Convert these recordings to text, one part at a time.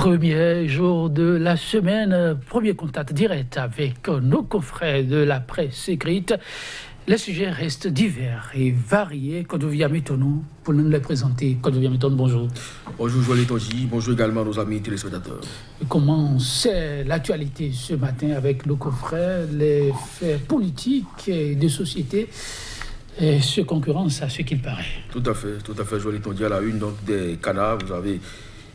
Premier jour de la semaine, premier contact direct avec nos confrères de la presse écrite. Les sujets restent divers et variés. Kodovia Metonou, pour nous les présenter. Kodovia Metonou, bonjour. Bonjour Joël Tonji, bonjour également nos amis téléspectateurs. Comment c'est l'actualité ce matin avec nos confrères, les faits politiques et de société et ce concurrence à ce qu'il paraît? Tout à fait Joël Tonji. À la une donc, des canards, vous avez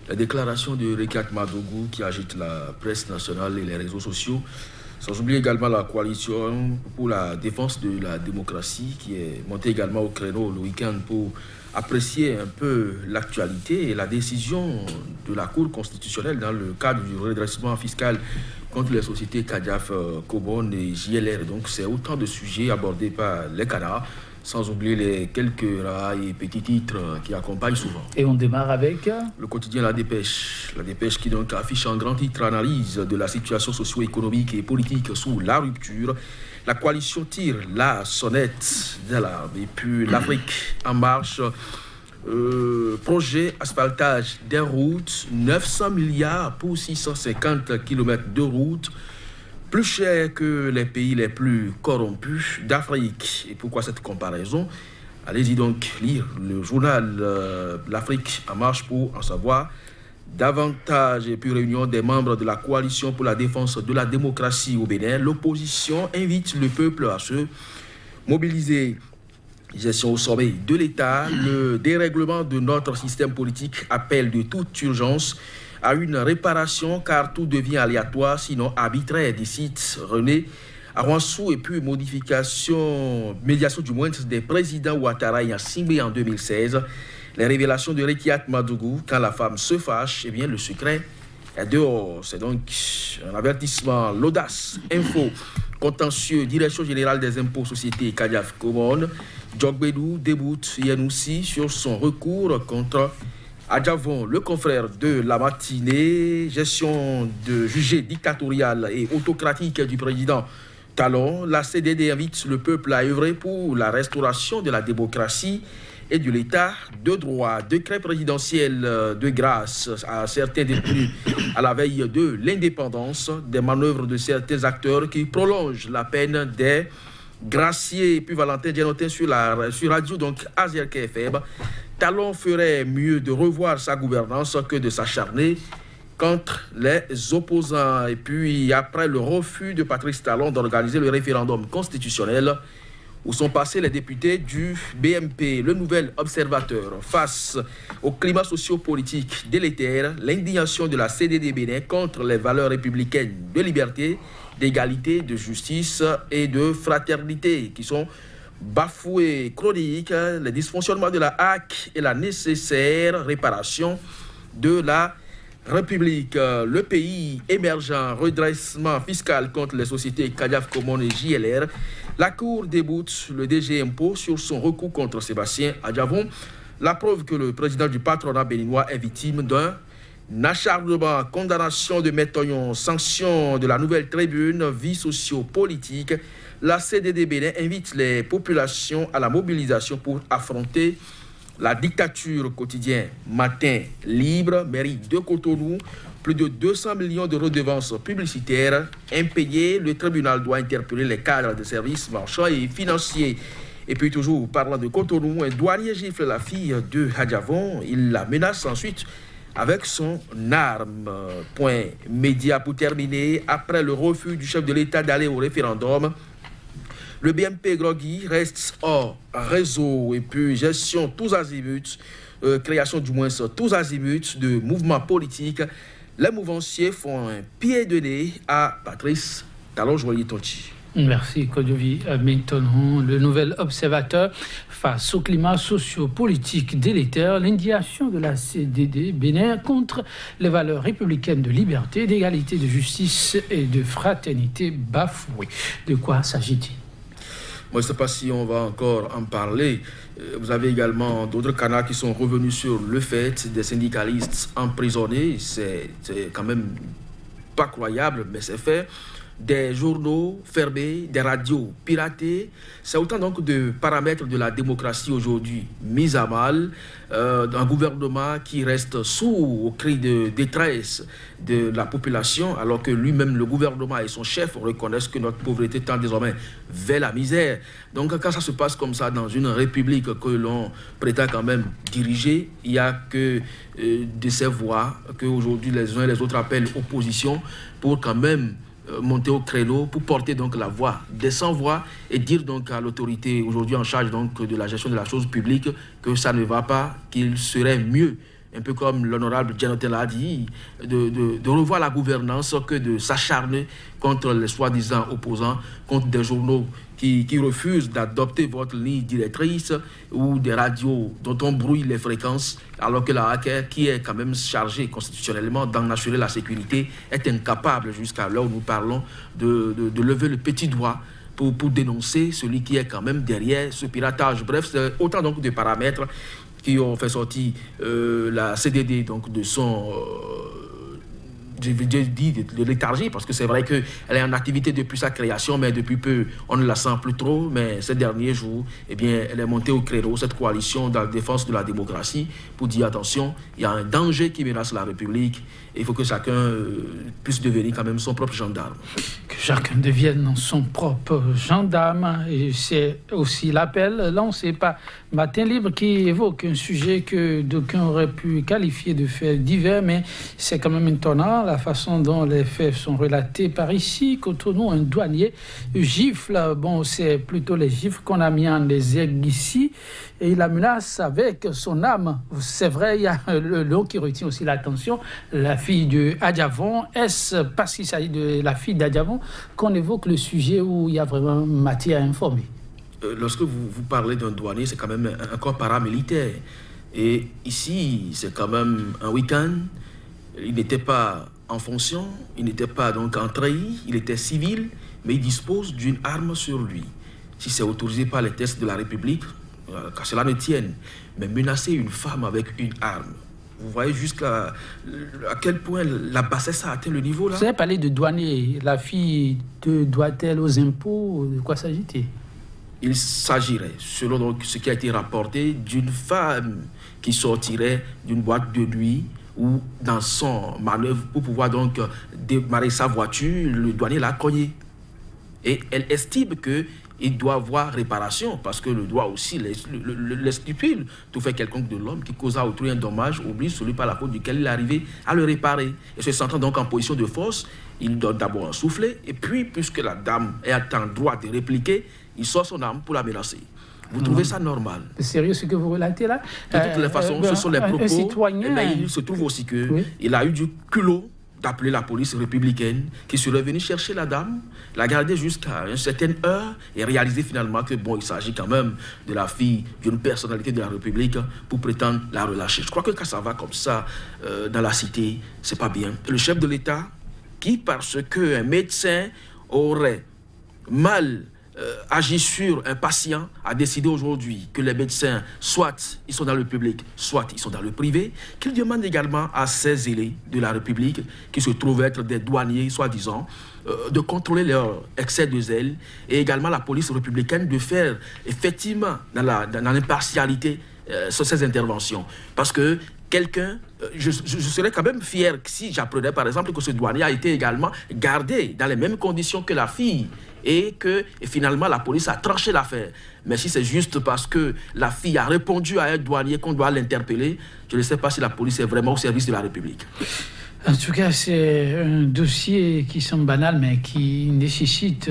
la déclaration de Rekiat Madougou qui agite la presse nationale et les réseaux sociaux. Sans oublier également la coalition pour la défense de la démocratie qui est montée également au créneau le week-end pour apprécier un peu l'actualité et la décision de la Cour constitutionnelle dans le cadre du redressement fiscal contre les sociétés Kadiaf, Cobon et JLR. Donc c'est autant de sujets abordés par les canards, sans oublier les quelques rares et petits titres qui accompagnent souvent. Et on démarre avec le quotidien La Dépêche. La Dépêche qui donc affiche en grand titre analyse de la situation socio-économique et politique sous la rupture. La coalition tire la sonnette d'alarme. Et puis l'Afrique en marche. Projet asphaltage des routes, 900 milliards pour 650 km de route. Plus cher que les pays les plus corrompus d'Afrique. Et pourquoi cette comparaison? Allez-y donc lire le journal L'Afrique en marche pour en savoir davantage. Et puis réunion des membres de la coalition pour la défense de la démocratie au Bénin. L'opposition invite le peuple à se mobiliser. Gestion au sommet de l'État. Le dérèglement de notre système politique appelle de toute urgence à une réparation car tout devient aléatoire, sinon arbitraire, décide René Arwansou. Et puis médiation du moins des présidents Ouattara et Assimbe en 2016. Les révélations de Rekiat Madougou, quand la femme se fâche, eh bien le secret est dehors. C'est donc un avertissement. L'audace, info, contentieux, direction générale des impôts, société Kadiaf Komon. Djogbedou déboute Yanoussi sur son recours contre Adjavon, le confrère de la matinée. Gestion de jugé dictatorial et autocratique du président Talon. La CDD invite le peuple à œuvrer pour la restauration de la démocratie et de l'état de droit. Décret présidentiel de grâce à certains détenus à la veille de l'indépendance. Des manœuvres de certains acteurs qui prolongent la peine des graciés. Et puis Valentin Dianotin sur radio, donc Azerke FM. Talon ferait mieux de revoir sa gouvernance que de s'acharner contre les opposants. Et puis, après le refus de Patrice Talon d'organiser le référendum constitutionnel, où sont passés les députés du BMP, le nouvel observateur, face au climat socio-politique délétère, l'indignation de la CDD Bénin contre les valeurs républicaines de liberté, d'égalité, de justice et de fraternité qui sont bafoué chronique, les dysfonctionnements de la HAC et la nécessaire réparation de la République. Le pays émergent, redressement fiscal contre les sociétés Kadiaf, Komon et JLR. La Cour déboute le DG Impôt sur son recours contre Sébastien Adjavon. La preuve que le président du patronat béninois est victime d'un acharnement. Condamnation de Métoyon, sanction de la nouvelle tribune, vie socio-politique. La CDD Bénin invite les populations à la mobilisation pour affronter la dictature. Quotidien Matin Libre, mairie de Cotonou, plus de 200 millions de redevances publicitaires impayées. Le tribunal doit interpeller les cadres de services marchands et financiers. Et puis toujours parlant de Cotonou, un douanier gifle la fille de Adjavon. Il la menace ensuite avec son arme. Point média pour terminer. Après le refus du chef de l'État d'aller au référendum, le BMP Grogui reste hors réseau. Et puis gestion tous azimuts, création du moins tous azimuts de mouvements politiques. Les mouvanciers font un pied de nez à Patrice Talon-Joly-Tonti. Merci Kodovi Metonou. Le nouvel observateur face au climat socio-politique délétère, l'indignation de la CDD Bénin contre les valeurs républicaines de liberté, d'égalité, de justice et de fraternité bafouées. De quoi s'agit-il? Moi, je ne sais pas si on va encore en parler. Vous avez également d'autres canards qui sont revenus sur le fait des syndicalistes emprisonnés. C'est quand même pas croyable, mais c'est fait. des journaux fermés, des radios piratées. C'est autant donc de paramètres de la démocratie aujourd'hui mis à mal, un gouvernement qui reste sourd aux cris de détresse de la population, alors que lui-même, le gouvernement et son chef reconnaissent que notre pauvreté tend désormais vers la misère. Donc quand ça se passe comme ça dans une république que l'on prétend quand même diriger, il n'y a que de ces voix qu'aujourd'hui les uns et les autres appellent opposition pour quand même monter au créneau pour porter donc la voix des sans-voix et dire donc à l'autorité aujourd'hui en charge donc de la gestion de la chose publique que ça ne va pas, qu'il serait mieux, un peu comme l'honorable Jonathan l'a dit, de revoir la gouvernance que de s'acharner contre les soi-disant opposants, contre des journaux qui refusent d'adopter votre ligne directrice ou des radios dont on brouille les fréquences, alors que la hacker, qui est quand même chargée constitutionnellement d'en assurer la sécurité, est incapable jusqu'à l'heure où nous parlons de lever le petit doigt pour dénoncer celui qui est quand même derrière ce piratage. Bref, c'est autant donc de paramètres qui ont fait sortir la CDD donc de son de léthargie, parce que c'est vrai qu'elle est en activité depuis sa création, mais depuis peu, on ne la sent plus trop. Mais ces derniers jours, eh bien, elle est montée au créneau, cette coalition dans la défense de la démocratie, pour dire attention, il y a un danger qui menace la République, et il faut que chacun puisse devenir quand même son propre gendarme. Que chacun devienne son propre gendarme, et c'est aussi l'appel lancé par Matin Libre qui évoque un sujet que d'aucuns auraient pu qualifier de fait divers, mais c'est quand même étonnant la façon dont les faits sont relatés par ici. Cotonou, un douanier gifle, bon, c'est plutôt les gifles qu'on a mis en exergue ici, et il la menace avec son âme. C'est vrai, il y a le nom qui retient aussi l'attention, la fille de Adjavon. Est-ce parce qu'il s'agit de la fille d'Adjavon qu'on évoque le sujet où il y a vraiment matière à informer? Lorsque vous parlez d'un douanier, c'est quand même un corps paramilitaire. Et ici, c'est quand même un week-end. Il n'était pas en fonction, il n'était pas donc en treillis, il était civil, mais il dispose d'une arme sur lui. Si c'est autorisé par les textes de la République, qu'à cela ne tienne, mais menacer une femme avec une arme, vous voyez jusqu'à quel point la bassesse a atteint le niveau là. Vous avez parlé de douanier, la fille doit-elle aux impôts, de quoi s'agit-il? Il s'agirait, selon donc ce qui a été rapporté, d'une femme qui sortirait d'une boîte de nuit ou dans son manœuvre pour pouvoir donc démarrer sa voiture. Le douanier l'a cogné. Et elle estime qu'il doit avoir réparation, parce que le droit aussi les stipule. Tout fait quelconque de l'homme qui causa à autrui un dommage oblige celui par la faute duquel il est arrivé à le réparer. Et se sentant donc en position de force, il donne d'abord un soufflet, et puis, puisque la dame est en droit de répliquer, il sort son arme pour la menacer. Vous trouvez ça normal? C'est sérieux ce que vous relatez là? De toutes les façons, ce sont les propos. Citoyen, mais il se trouve aussi qu'il a eu du culot d'appeler la police républicaine qui serait venue chercher la dame, la garder jusqu'à une certaine heure et réaliser finalement que bon, il s'agit quand même de la fille d'une personnalité de la République pour prétendre la relâcher. Je crois que quand ça va comme ça dans la cité, c'est pas bien. Le chef de l'État qui, parce qu'un médecin aurait mal agit sur un patient, a décidé aujourd'hui que les médecins, soit ils sont dans le public, soit ils sont dans le privé, qu'il demande également à ces zélés de la République, qui se trouvent être des douaniers, soi-disant, de contrôler leur excès de zèle, et également la police républicaine de faire effectivement dans l'impartialité sur ces interventions. Parce que quelqu'un, je serais quand même fier si j'apprenais par exemple que ce douanier a été également gardé dans les mêmes conditions que la fille, et finalement la police a tranché l'affaire. Mais si c'est juste parce que la fille a répondu à un douanier qu'on doit l'interpeller, je ne sais pas si la police est vraiment au service de la République. En tout cas, c'est un dossier qui semble banal, mais qui nécessite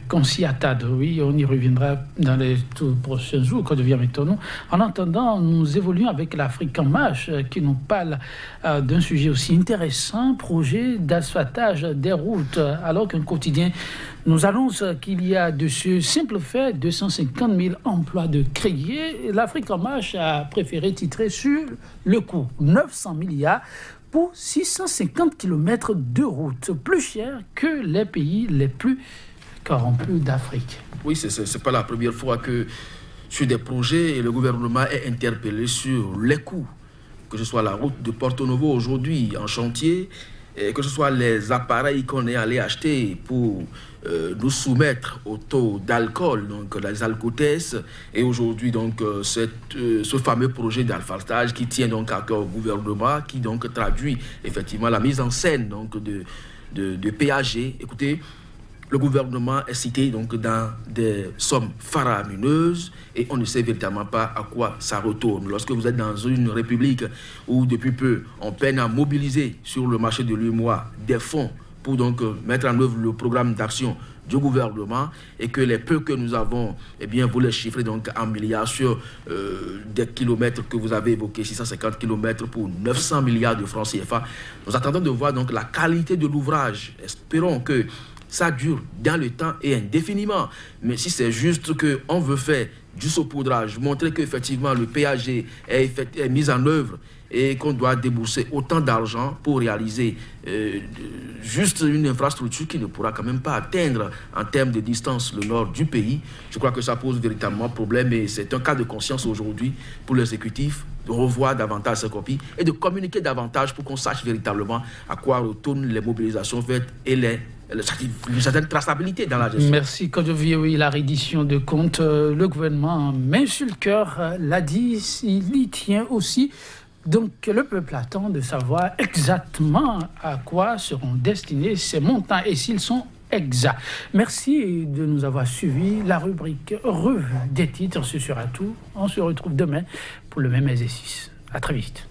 qu'on s'y attarde. Oui, on y reviendra dans les tout prochains jours, quand devient étonnant. En attendant, nous évoluons avec l'Afrique en marche, qui nous parle d'un sujet aussi intéressant, projet d'asphaltage des routes, alors qu'un quotidien nous annonce qu'il y a de ce simple fait 250 000 emplois de créés. L'Afrique en marche a préféré titrer sur le coup 900 milliards pour 650 km de route, plus cher que les pays les plus corrompus d'Afrique. Oui, ce n'est pas la première fois que sur des projets, le gouvernement est interpellé sur les coûts. Que ce soit la route de Porto Novo aujourd'hui en chantier, et que ce soit les appareils qu'on est allé acheter pour nous soumettre au taux d'alcool, donc les alcotests, et aujourd'hui donc ce fameux projet d'alphaltage qui tient donc à cœur au gouvernement, qui donc traduit effectivement la mise en scène donc de PAG. Écoutez, le gouvernement est cité donc dans des sommes faramineuses et on ne sait véritablement pas à quoi ça retourne. Lorsque vous êtes dans une république où depuis peu on peine à mobiliser sur le marché de l'UEMOA des fonds pour donc mettre en œuvre le programme d'action du gouvernement et que les peu que nous avons, eh bien, vous les chiffrez donc en milliards sur des kilomètres que vous avez évoqués, 650 kilomètres pour 900 milliards de francs CFA. Nous attendons de voir donc la qualité de l'ouvrage. Espérons que ça dure dans le temps et indéfiniment. Mais si c'est juste qu'on veut faire du saupoudrage, montrer qu'effectivement le PAG est mis en œuvre et qu'on doit débourser autant d'argent pour réaliser juste une infrastructure qui ne pourra quand même pas atteindre en termes de distance le nord du pays, je crois que ça pose véritablement problème et c'est un cas de conscience aujourd'hui pour l'exécutif de revoir davantage ses copies et de communiquer davantage pour qu'on sache véritablement à quoi retournent les mobilisations faites et une certaine traçabilité dans la gestion. Merci. Quand je vis la reddition de comptes, le gouvernement, main sur le cœur, l'a dit, il y tient aussi. Donc, le peuple attend de savoir exactement à quoi seront destinés ces montants et s'ils sont exacts. Merci de nous avoir suivis. La rubrique Revue des titres, ce sera tout. On se retrouve demain pour le même exercice. À très vite.